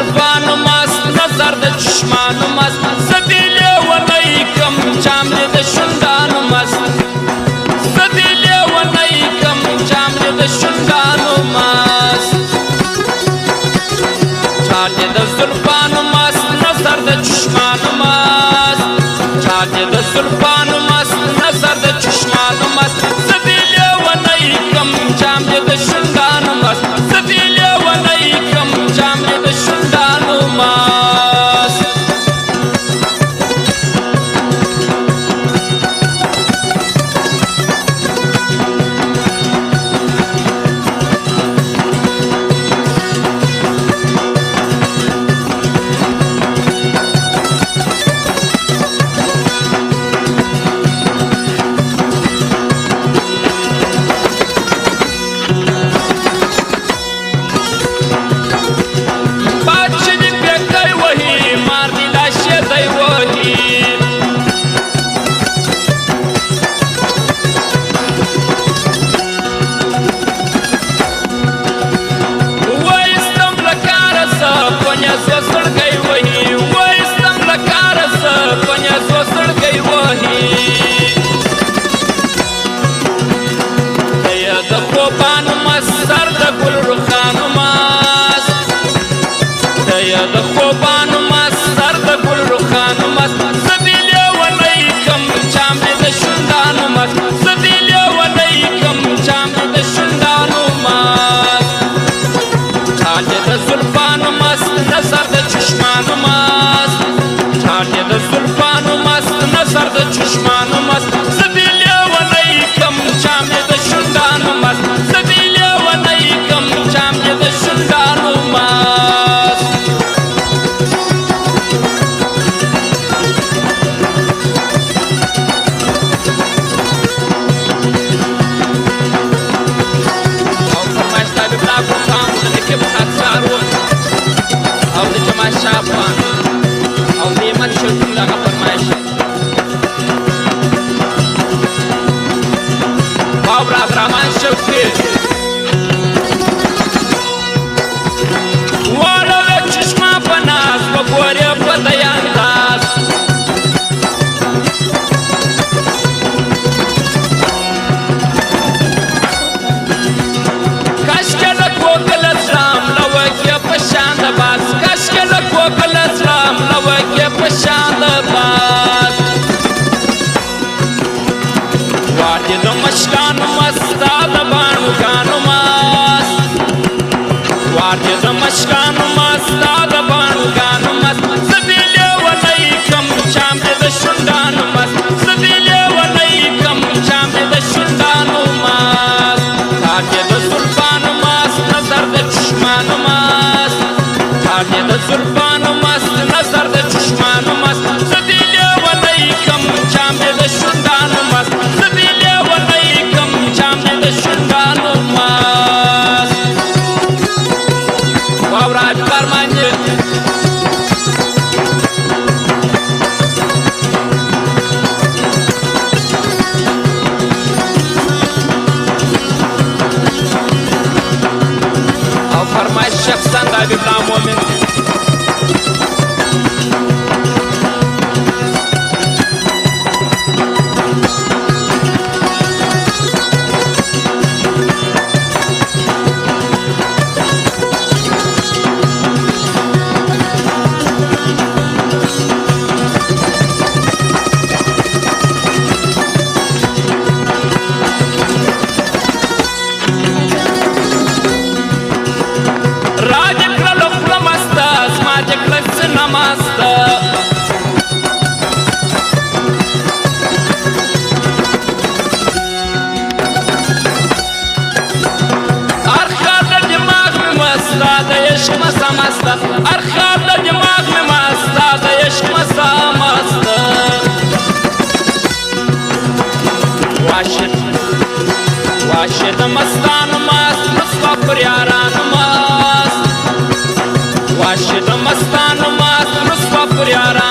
زلفانو مست نظر د چشمانو مست زدی لیونی کم جام دی د شونډانو مست زدی لیونی کم جام دی د شونډانو مست چار دی د زلفانو مست نظر د چشمانو مست چار دی د زلفانو مست نظر د چشمانو مست زدی لیونی کم جام دی د شونډانو مست زدی لیونی کم جام دی د شونډانو مست عاشق مستان مست رسوا پر یاران مست عاشق مستان مست رسوا پر یاران